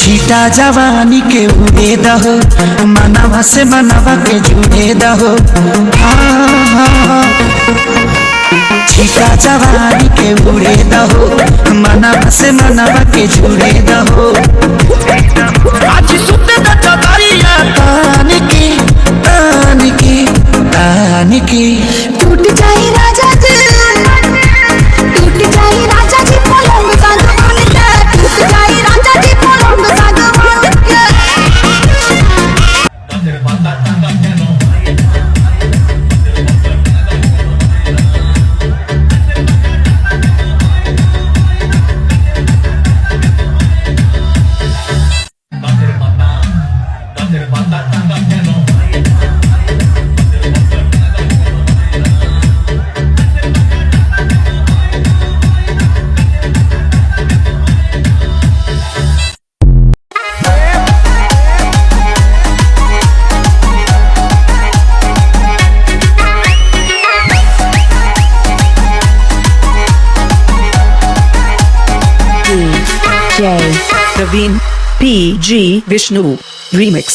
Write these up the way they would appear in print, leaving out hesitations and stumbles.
छीटा जवानी के उड़े दहो, मनवा से मनवा के जुड़े दहो। छीटा जवानी के उड़े दहो, मनवा से मनवा के जुड़े दहो। आज सुते द चदरिया तान की तान की तान की। टूट जाए राजा जी, टूट जाए राजा जी पलंग सागवान के, टूट जाए राजा जी पलंग सागवान के। Praveen PG Vishnu Remix.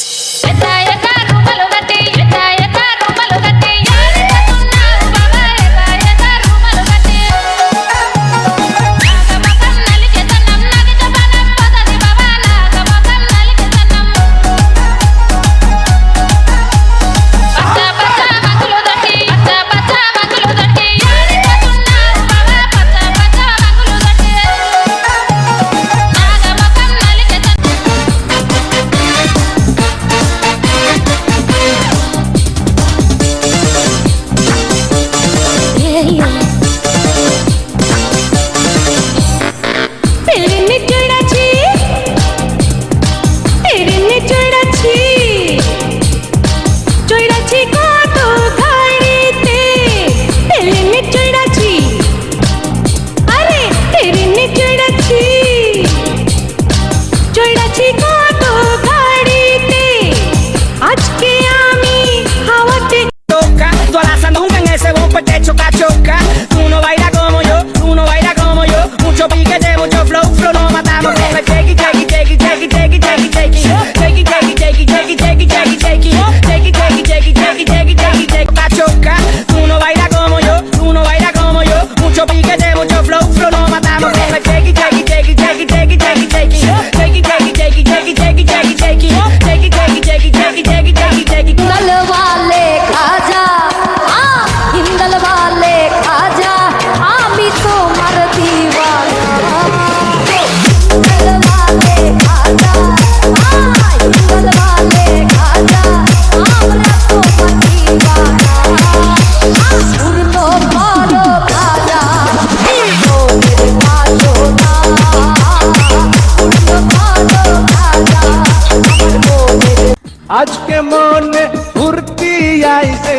आज के मने फुर्ती आइसे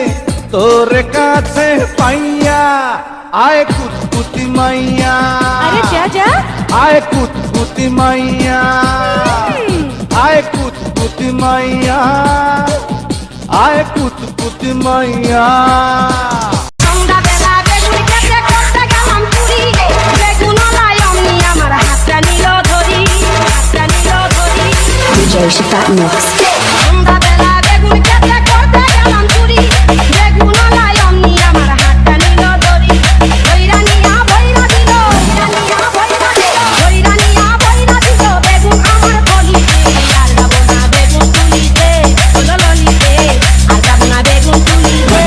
तोरे काছে पाइया आए कुतकुती मैया। अरे जा जा आए कुतकुती मैया, आए कुतकुती मैया, आए कुतकुती मैया। সন্ধ্যা বেলা বেগুন কেটে করতে গেলাম চুরি, বেগুন লাই অমনি আমার হাতটা নিল ধরি, হাতটা নিল ধরি। DJ Shifat Mix. সন্ধ্যা বেলা বেগুন কেটে করতে গেলাম চুরি, বেগুন লাই অমনি আমার হাতটা নিল ধরি। ভৈরা নিয়া ভৈরা দিল, ভৈরা নিয়া ভৈরা দিল, ভৈরা নিয়া ভৈরা দিল বেগুন আমার কলিতে। আর যাবো না বেগুন তুলিতে, হলো ললিতে, আর যাবো না বেগুন তুলিতে।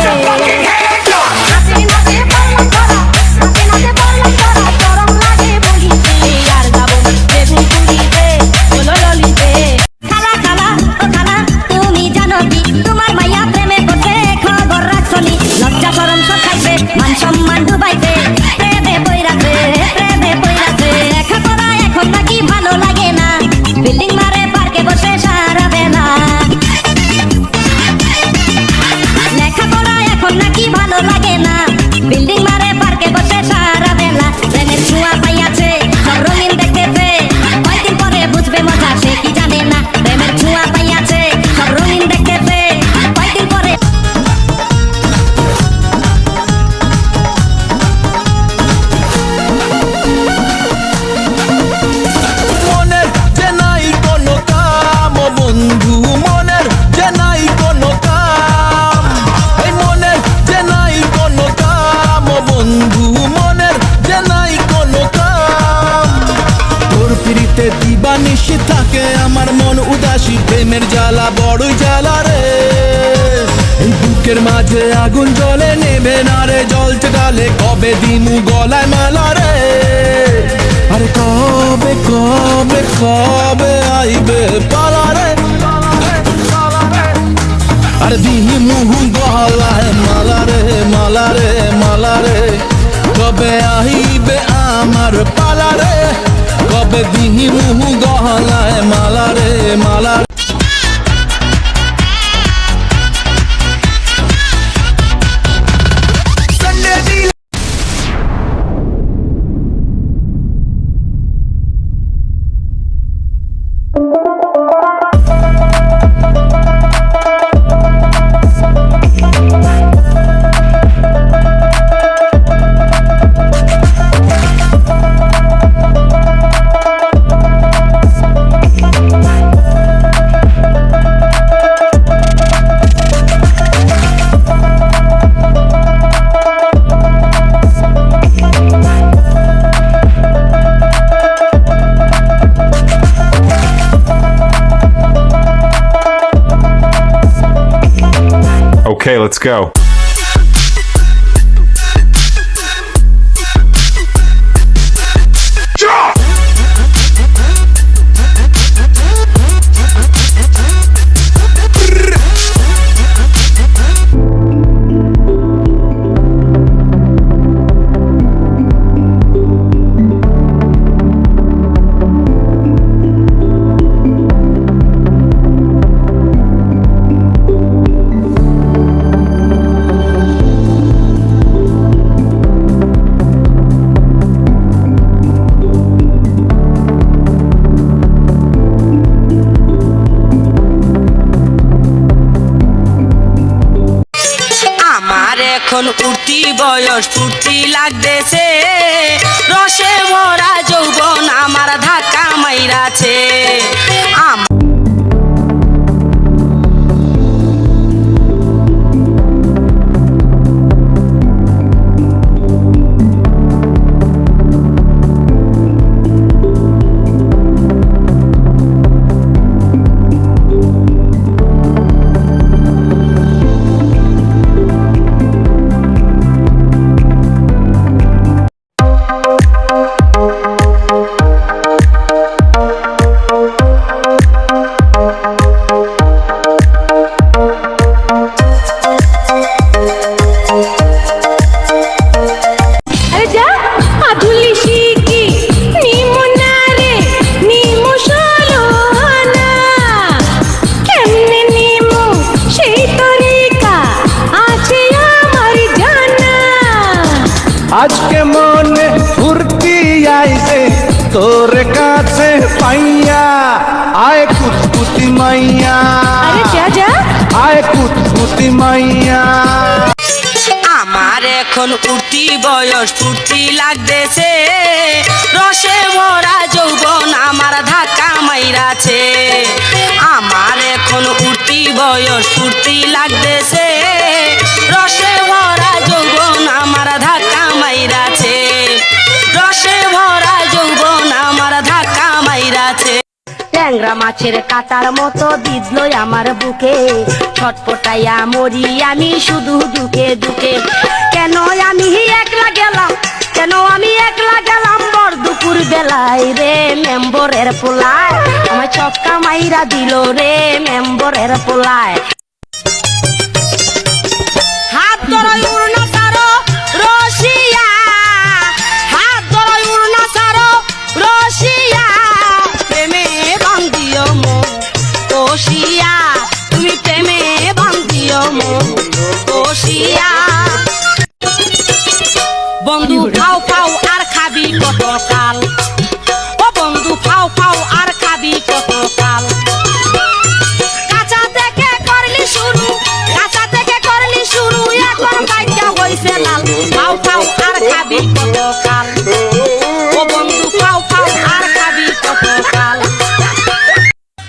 হাতে নাতে বললাম ধরা, হাতে নাতে বললাম ধরা, গরম লাগে বলিতে। আর যাবো না বেগুন তুলিতে, হলো ললিতে। খালা খালা ও খালা প্রেমের জ্বালা বড়ই জ্বালা রে, এই বুকের মাঝে আগুন জ্বলে নেবে না রে, জ্বলছে ডালে কবে দিমু গলায় মালা রে। আরে কবে কবে কবে আইবে পালা রে, আরে দিমু গলায় মালা রে মালা রে মালা রে, কবে আইবে আমার পালা রে, কবে দিমু গলায় মালা রে মালা রে। Okay, let's go. এখন উঠি বয়স ফুর্তি লাগতেছে, রসে ভরা যৌবন আমার ধাক্কা মাইরাছে। আজকে মনে ফুর্তি আইছে তোর কাছে পাইয়া, আয় কুতকুতি মাইয়া, আরে যা যা, আয় কুতকুতি মাইয়া। আমার এখন উঠি বয়স ফুর্তি লাগতেছে, রসে ভরা যৌবন আমার ধাক্কা মাইরাছে। আমার এখন উঠি বয়স ফুর্তি লাগতেছে, রসে ভরা যৌবন আমার ধাক্কা মাইরাছে, রসে ভরা যৌবন আমার ধাক্কা মাইরাছে। ট্যাংরা মাছের কাটার মতো বিঁধলো আমার বুকে, ছটপটাইয়া মরি আমি শুধু দুকে দুকে। কেন আমি একলা গেলাম, কেন আমি একলা গেলাম বর দুপুর বেলায় রে, মেম্বরের পোলায় আমার ছক্কা মাইরা দিল রে, মেম্বরের পোলায়। হাত ধরাই উড়না সারো রশিয়া, হাত ধরাই উড়না সারো রশিয়া, প্রেমে বান্ধিও মন কষিয়া, তুমি প্রেমে বান্ধিও মন কষিয়া। বন্ধু ফাও ফাও আর খাবি কত কাল, ও বন্ধু ফাও ফাও আর খাবি কত কাল। কাঁচা থেকে করলি শুরু, কাঁচা থেকে করলি শুরু, এখন বাইকা হইছে লাল। ফাও ফাও আর খাবি কত কাল, ও বন্ধু ফাও ফাও আর খাবি কত কাল।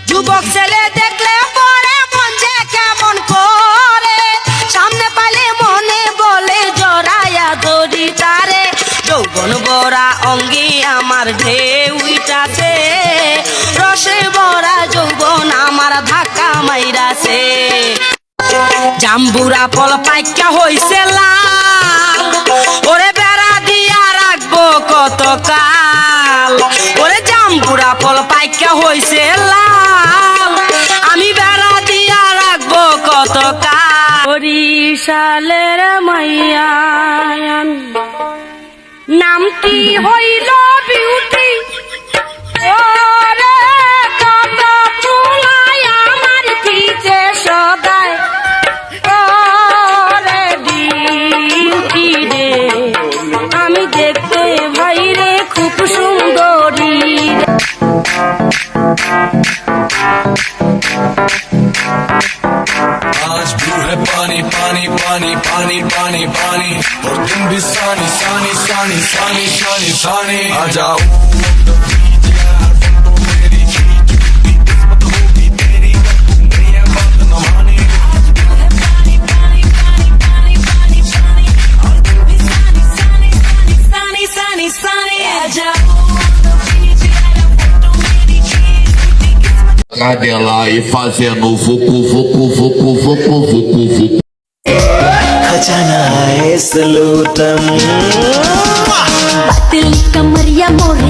যুবক ছেলে দেখলে পরে মন যে কেমন করে, সামনে পাইলে মনে বলে জড়াইয়া ধরি তারে। যৌবন ভরা অঙ্গে আমার ঢেউ উইঠাছে, রসে ভরা যৌবন আমার ধাক্কা জাম্বুরা ফল পাইকা হইছে লাল ওরে বেড়া দিয়া রাখবো কত কাল ওরে জাম্বুরা ফল পাইকা হইছে লাল আমি বেড়া দিয়া রাখবো কত কাল বরিশালের মাইয়া নামটি হইল বিউটি ওরে কত ফুলায় আমার পিছে সদায় ওরে বিউটি রে আমি দেখতে ভাই রে খুব সুন্দরী आज ब्लू है पानी पानी पानी पानी पानी पानी और तुम भी सानी सानी सानी सानी सानी सानी आ जाओ Cadela e fazendo vucu, vucu, vucu, vucu, vucu, vucu. खजाना है सलूटम तिल कमरिया मोरे